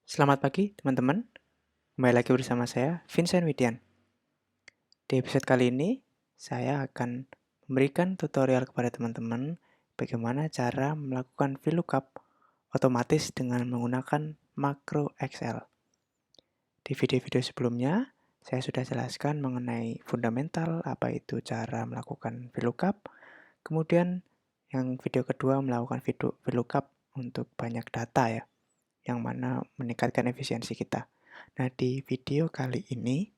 Selamat pagi teman-teman, kembali lagi bersama saya Vincent Widian. Di episode kali ini, saya akan memberikan tutorial kepada teman-teman bagaimana cara melakukan VLOOKUP otomatis dengan menggunakan makro Excel. Di video-video sebelumnya, saya sudah jelaskan mengenai fundamental, apa itu cara melakukan VLOOKUP, kemudian yang video kedua melakukan VLOOKUP untuk banyak data ya, yang mana meningkatkan efisiensi kita. Nah, di video kali ini,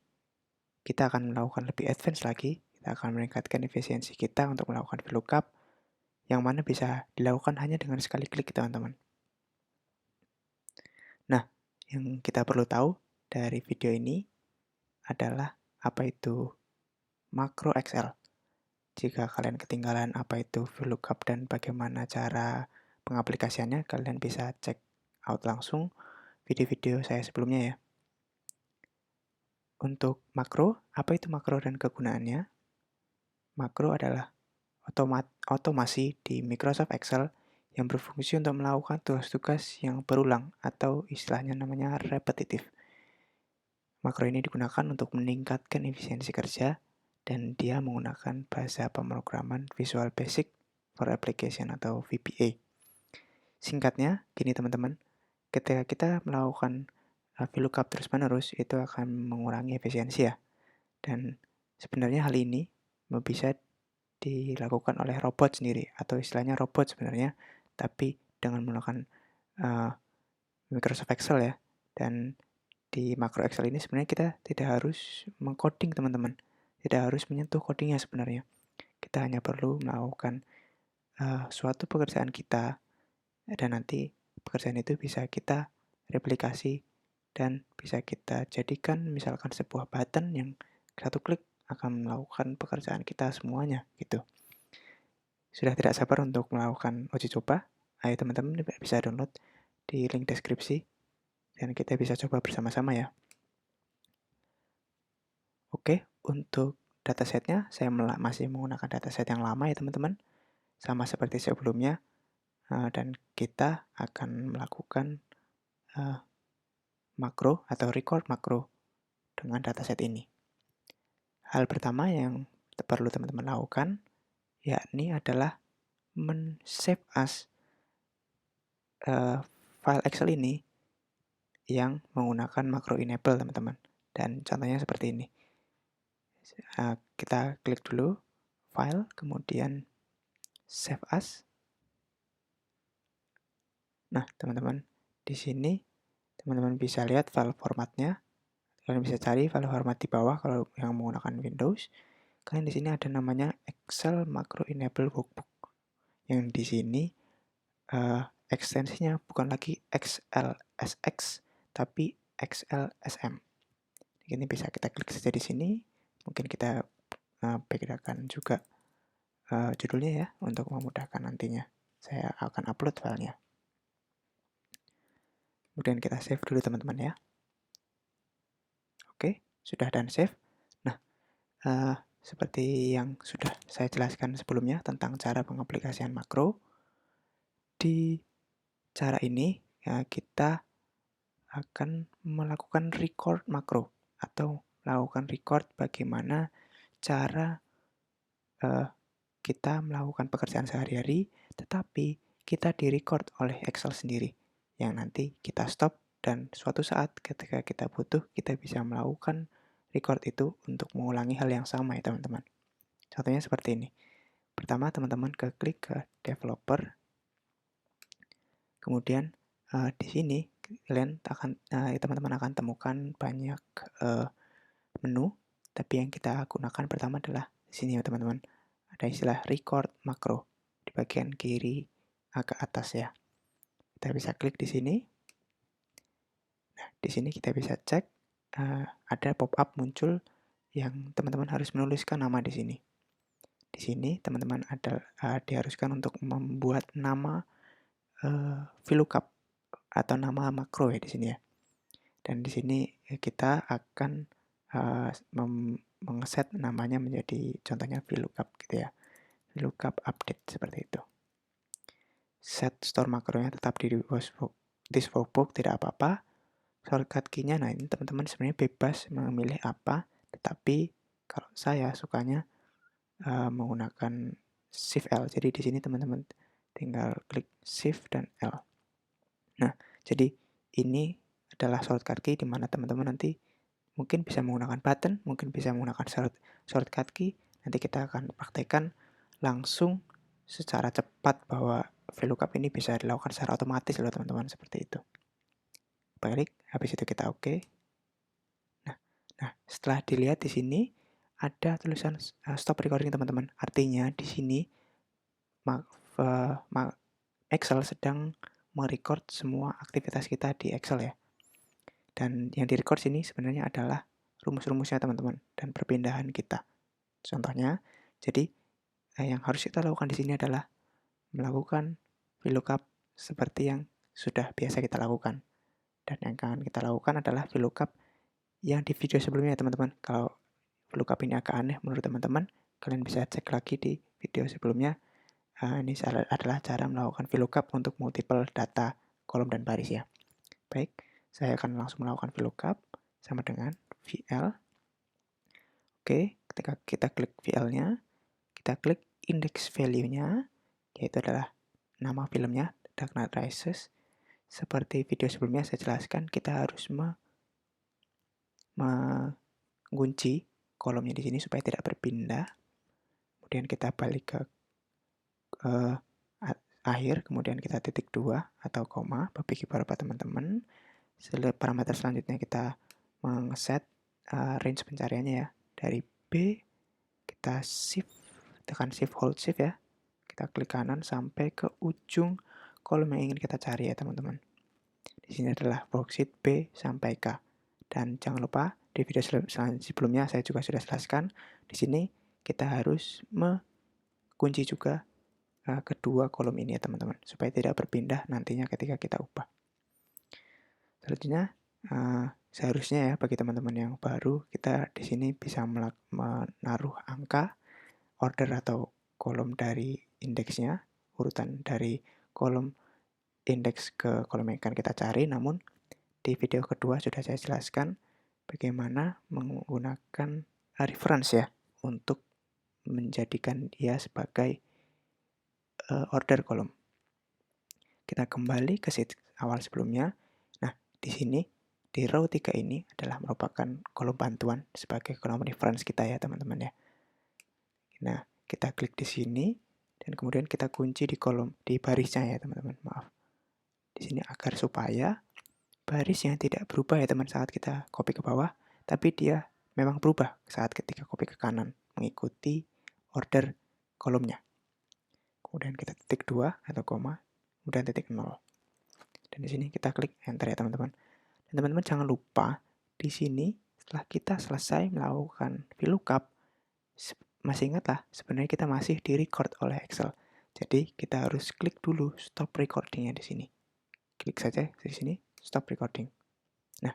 kita akan melakukan lebih advance lagi. Kita akan meningkatkan efisiensi kita untuk melakukan VLOOKUP, yang mana bisa dilakukan hanya dengan sekali klik, teman-teman. Nah, yang kita perlu tahu dari video ini adalah apa itu makro Excel. Jika kalian ketinggalan apa itu VLOOKUP dan bagaimana cara pengaplikasiannya, kalian bisa cek out langsung video-video saya sebelumnya ya. Untuk makro, apa itu makro dan kegunaannya? Makro adalah otomasi di Microsoft Excel yang berfungsi untuk melakukan tugas-tugas yang berulang atau istilahnya namanya repetitif. Makro ini digunakan untuk meningkatkan efisiensi kerja dan dia menggunakan bahasa pemrograman Visual Basic for Application atau VBA. Singkatnya, gini teman-teman, ketika kita melakukan VLOOKUP terus-menerus, itu akan mengurangi efisiensi ya. Dan sebenarnya hal ini bisa dilakukan oleh robot sendiri, atau istilahnya robot sebenarnya, tapi dengan menggunakan Microsoft Excel ya. Dan di makro Excel ini sebenarnya kita tidak harus mengcoding teman-teman, tidak harus menyentuh codingnya sebenarnya. Kita hanya perlu melakukan suatu pekerjaan kita, dan nanti pekerjaan itu bisa kita replikasi dan bisa kita jadikan misalkan sebuah button yang satu klik akan melakukan pekerjaan kita semuanya gitu. Sudah tidak sabar untuk melakukan uji coba? Ayo teman-teman bisa download di link deskripsi dan kita bisa coba bersama-sama ya. Oke, untuk datasetnya saya masih menggunakan dataset yang lama ya teman-teman, sama seperti sebelumnya, dan kita akan melakukan makro atau record makro dengan dataset ini. Hal pertama yang perlu teman-teman lakukan yakni adalah men-save as file Excel ini yang menggunakan makro enable teman-teman. Dan contohnya seperti ini. Kita klik dulu file, kemudian save as. Nah, teman-teman, di sini teman-teman bisa lihat file formatnya. Kalian bisa cari file format di bawah kalau yang menggunakan Windows. Kalian di sini ada namanya Excel Macro Enable Workbook. Yang di sini ekstensinya bukan lagi XLSX, tapi XLSM. Ini bisa kita klik saja di sini. Mungkin kita bedakan juga judulnya ya, untuk memudahkan nantinya. Saya akan upload filenya. Kemudian kita save dulu teman-teman ya. Oke, sudah dan save. Nah, seperti yang sudah saya jelaskan sebelumnya tentang cara pengaplikasian makro, di cara ini kita akan melakukan record makro atau melakukan record bagaimana cara kita melakukan pekerjaan sehari-hari, tetapi kita di-record oleh Excel sendiri, yang nanti kita stop dan suatu saat ketika kita butuh, kita bisa melakukan record itu untuk mengulangi hal yang sama ya teman-teman. Contohnya seperti ini. Pertama, teman-teman klik ke developer, kemudian di sini kalian teman-teman akan temukan banyak menu, tapi yang kita gunakan pertama adalah di sini ya teman-teman. Ada istilah record makro di bagian kiri agak atas ya. Kita bisa klik di sini. Nah, di sini kita bisa cek ada pop-up muncul yang teman-teman harus menuliskan nama di sini. Di sini teman-teman diharuskan untuk membuat nama VLOOKUP atau nama makro ya di sini ya. Dan di sini kita akan mengset namanya menjadi contohnya VLOOKUP gitu ya. VLOOKUP update seperti itu. Set store makronya tetap di this workbook tidak apa-apa. shortcut key-nya, nah ini teman-teman sebenarnya bebas memilih apa, tetapi kalau saya sukanya menggunakan Shift L. Jadi di sini teman-teman tinggal klik Shift dan L. Nah, jadi ini adalah shortcut key di mana teman-teman nanti mungkin bisa menggunakan button, mungkin bisa menggunakan shortcut key. Nanti kita akan praktekkan langsung secara cepat bahwa VLOOKUP ini bisa dilakukan secara otomatis loh teman-teman, seperti itu. Balik, habis itu kita oke. Nah, setelah dilihat di sini ada tulisan stop recording teman-teman. Artinya di sini Excel sedang merecord semua aktivitas kita di Excel ya. Dan yang direcord sini sebenarnya adalah rumus-rumusnya teman-teman dan perpindahan kita. Contohnya, jadi yang harus kita lakukan di sini adalah melakukan VLOOKUP seperti yang sudah biasa kita lakukan. Dan yang akan kita lakukan adalah VLOOKUP yang di video sebelumnya teman-teman. Kalau VLOOKUP ini agak aneh menurut teman-teman, kalian bisa cek lagi di video sebelumnya. Ini adalah cara melakukan VLOOKUP untuk multiple data kolom dan baris ya. Baik, saya akan langsung melakukan VLOOKUP sama dengan VL. Oke, ketika kita klik VL-nya, kita klik index value-nya, yaitu adalah nama filmnya, Dark Knight Rises. Seperti video sebelumnya saya jelaskan, kita harus mengunci kolomnya di sini supaya tidak berpindah. Kemudian kita balik ke akhir, kemudian kita titik 2 atau koma, bagi beberapa teman-teman. Parameter selanjutnya kita meng-set range pencariannya ya. Dari B, kita tekan shift, hold shift ya. Kita klik kanan sampai ke ujung kolom yang ingin kita cari ya teman-teman. Di sini adalah worksheet B sampai K. Dan jangan lupa di video sebelumnya saya juga sudah jelaskan, di sini kita harus mengunci juga kedua kolom ini ya teman-teman, supaya tidak berpindah nantinya ketika kita ubah. Selanjutnya, seharusnya ya bagi teman-teman yang baru, kita di sini bisa menaruh angka, order atau kolom dari indeksnya, urutan dari kolom indeks ke kolom yang akan kita cari. Namun di video kedua sudah saya jelaskan bagaimana menggunakan reference ya untuk menjadikan dia sebagai order kolom. Kita kembali ke sheet awal sebelumnya. Nah, di sini di row 3 ini adalah merupakan kolom bantuan sebagai kolom reference kita ya teman-teman ya. Nah, kita klik di sini dan kemudian kita kunci di kolom di barisnya ya teman-teman. Maaf. Di sini agar supaya barisnya tidak berubah ya teman saat kita copy ke bawah, tapi dia memang berubah saat ketika copy ke kanan mengikuti order kolomnya. Kemudian kita titik 2 atau koma, kemudian titik 0. Dan di sini kita klik enter ya teman-teman. Dan teman-teman jangan lupa di sini setelah kita selesai melakukan VLOOKUP, masih ingatlah sebenarnya kita masih di record oleh Excel. Jadi kita harus klik dulu stop recordingnya di sini. Klik saja di sini stop recording. Nah,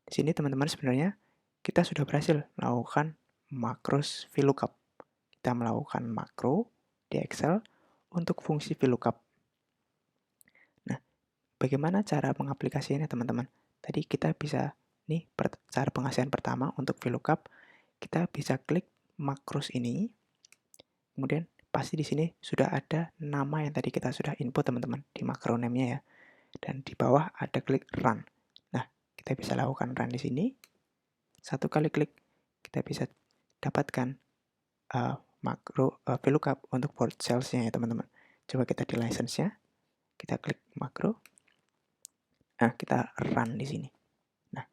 di sini teman-teman sebenarnya kita sudah berhasil melakukan makros VLOOKUP. Kita melakukan makro di Excel untuk fungsi VLOOKUP. Nah, bagaimana cara mengaplikasikannya teman-teman? Tadi kita bisa, nih cara pengasihan pertama untuk VLOOKUP, kita bisa klik makros ini, kemudian pasti di sini sudah ada nama yang tadi kita sudah input teman-teman di makro name-nya ya, dan di bawah ada klik run. Nah, kita bisa lakukan run di sini. Satu kali klik kita bisa dapatkan makro VLOOKUP untuk board cells-nya ya teman-teman. Coba kita di license-nya, kita klik makro. Nah, kita run di sini. Nah,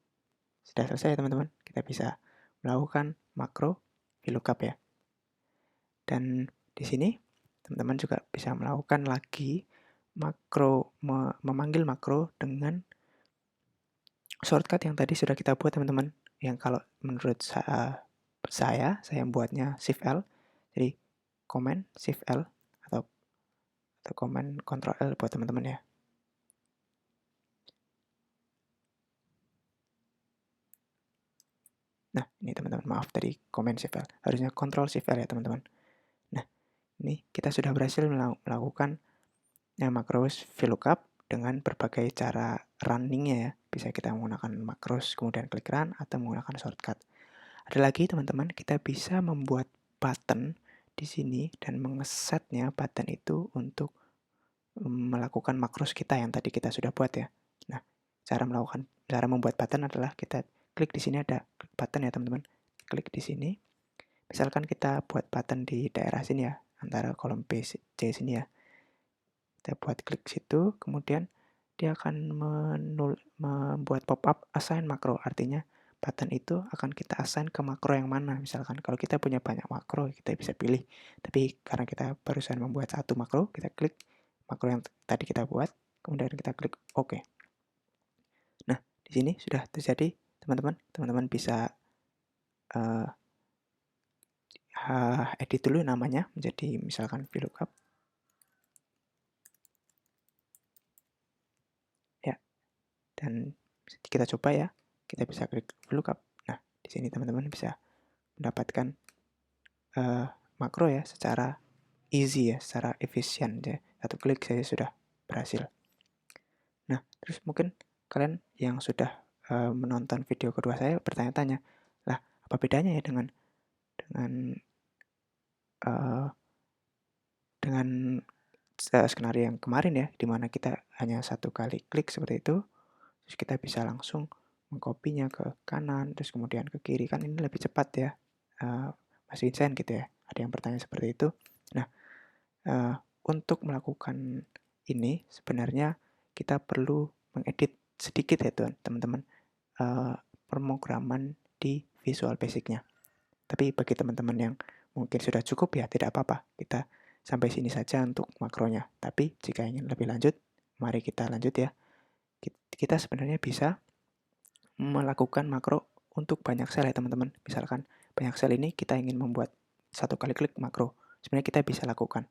sudah selesai ya teman-teman. Kita bisa melakukan makro VLOOKUP ya. Dan di sini teman-teman juga bisa melakukan lagi makro, memanggil makro dengan shortcut yang tadi sudah kita buat teman-teman. Yang kalau menurut saya buatnya Shift L. Jadi Command Shift L atau Command Ctrl L buat teman-teman ya. Nah, ini teman-teman, maaf tadi Command Shift L. Harusnya Ctrl Shift L ya teman-teman. Nah, ini kita sudah berhasil melakukan makro VLOOKUP dengan berbagai cara runningnya ya. Bisa kita menggunakan macros, kemudian klik run, atau menggunakan shortcut. Ada lagi teman-teman, kita bisa membuat button di sini dan mengesetnya button itu untuk melakukan makros kita yang tadi kita sudah buat ya. Nah, cara membuat button adalah kita klik di sini, ada klik button ya teman-teman. Klik di sini. Misalkan kita buat button di daerah sini ya, antara kolom B, C sini ya. Kita buat klik situ, kemudian dia akan membuat pop-up assign makro. Artinya button itu akan kita assign ke makro yang mana. Misalkan kalau kita punya banyak makro, kita bisa pilih. Tapi karena kita barusan membuat satu makro, kita klik makro yang tadi kita buat, kemudian kita klik OK. Nah, di sini sudah terjadi, teman-teman. Teman-teman bisa edit dulu namanya menjadi misalkan VLOOKUP. Ya, dan kita coba ya. Kita bisa klik VLOOKUP. Nah, di sini teman-teman bisa mendapatkan makro ya secara easy ya, secara efisien ya. Satu klik saja sudah berhasil. Nah, terus mungkin kalian yang sudah menonton video kedua saya bertanya-tanya, lah apa bedanya ya dengan skenario yang kemarin ya, di mana kita hanya satu kali klik seperti itu, terus kita bisa langsung mengkopinya ke kanan, terus kemudian ke kiri, kan ini lebih cepat ya, Mas Vincent gitu ya. Ada yang bertanya seperti itu. Nah, untuk melakukan ini sebenarnya kita perlu mengedit sedikit ya teman-teman, pemrograman di Visual Basic-nya. Tapi bagi teman-teman yang mungkin sudah cukup ya tidak apa-apa, kita sampai sini saja untuk makronya. Tapi jika ingin lebih lanjut, mari kita lanjut ya. Kita sebenarnya bisa melakukan makro untuk banyak sel ya teman-teman. Misalkan banyak sel ini kita ingin membuat satu kali klik makro. Sebenarnya kita bisa lakukan.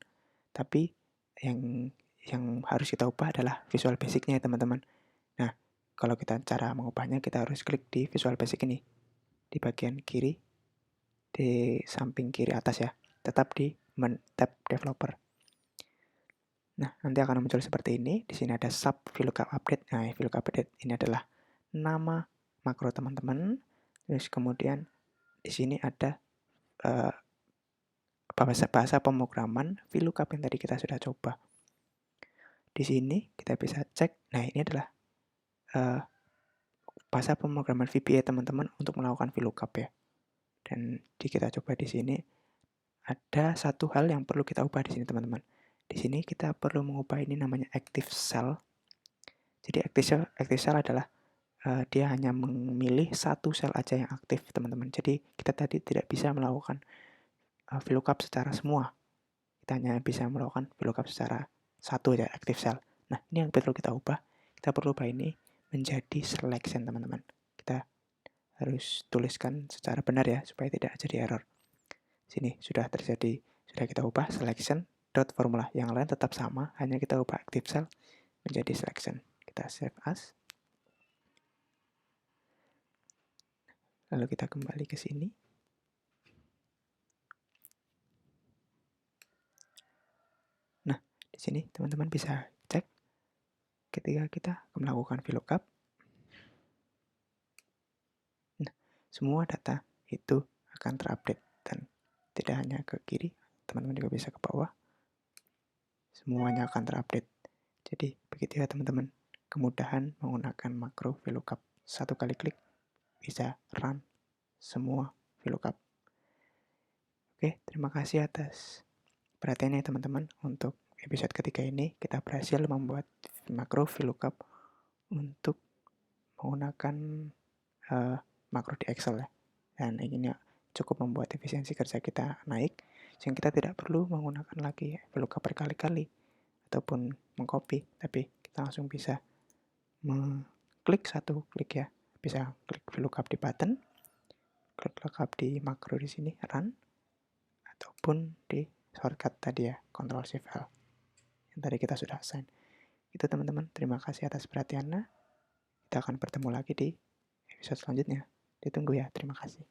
Tapi yang harus kita ubah adalah Visual Basic-nya ya teman-teman. Nah, kalau kita cara mengubahnya, kita harus klik di Visual Basic ini. Di bagian kiri, di samping kiri atas ya. Tetap di tab Developer. Nah, nanti akan muncul seperti ini. Di sini ada sub VLOOKUP update. Nah, VLOOKUP update ini adalah nama makro teman-teman. Terus kemudian di sini ada bahasa pemrograman VLOOKUP yang tadi kita sudah coba. Di sini kita bisa cek. Nah, ini adalah bahasa pemrograman VBA teman-teman untuk melakukan VLOOKUP ya. Dan kita coba di sini ada satu hal yang perlu kita ubah di sini teman-teman. Di sini kita perlu mengubah ini namanya active cell. Jadi active cell adalah dia hanya memilih satu sel aja yang aktif teman-teman. Jadi kita tadi tidak bisa melakukan VLOOKUP secara semua. Kita hanya bisa melakukan VLOOKUP secara satu aja active cell. Nah, ini yang perlu kita ubah. Kita perlu ubah ini menjadi selection teman-teman. Kita harus tuliskan secara benar ya supaya tidak jadi error. Sini sudah kita ubah selection dot formula. Yang lain tetap sama, hanya kita ubah active cell menjadi selection. Kita save as. Lalu kita kembali ke sini. Nah, di sini teman-teman bisa cek ketika kita melakukan VLOOKUP. Nah, semua data itu akan terupdate dan tidak hanya ke kiri, teman-teman juga bisa ke bawah. Semuanya akan terupdate. Jadi begitu ya teman-teman, kemudahan menggunakan makro VLOOKUP. Satu kali klik bisa run semua VLOOKUP. Oke, terima kasih atas perhatiannya teman-teman. Untuk episode ketiga ini kita berhasil membuat makro VLOOKUP untuk menggunakan makro di Excel ya. Dan ini cukup membuat efisiensi kerja kita naik, sehingga kita tidak perlu menggunakan lagi VLOOKUP berkali-kali ataupun mengcopy, tapi kita langsung bisa mengklik satu klik ya. Bisa klik VLOOKUP di button, klik VLOOKUP di makro di sini run, ataupun di shortcut tadi ya, Ctrl+Shift+L yang tadi kita sudah assign. Itu teman-teman, terima kasih atas perhatiannya. Kita akan bertemu lagi di episode selanjutnya. Ditunggu ya, terima kasih.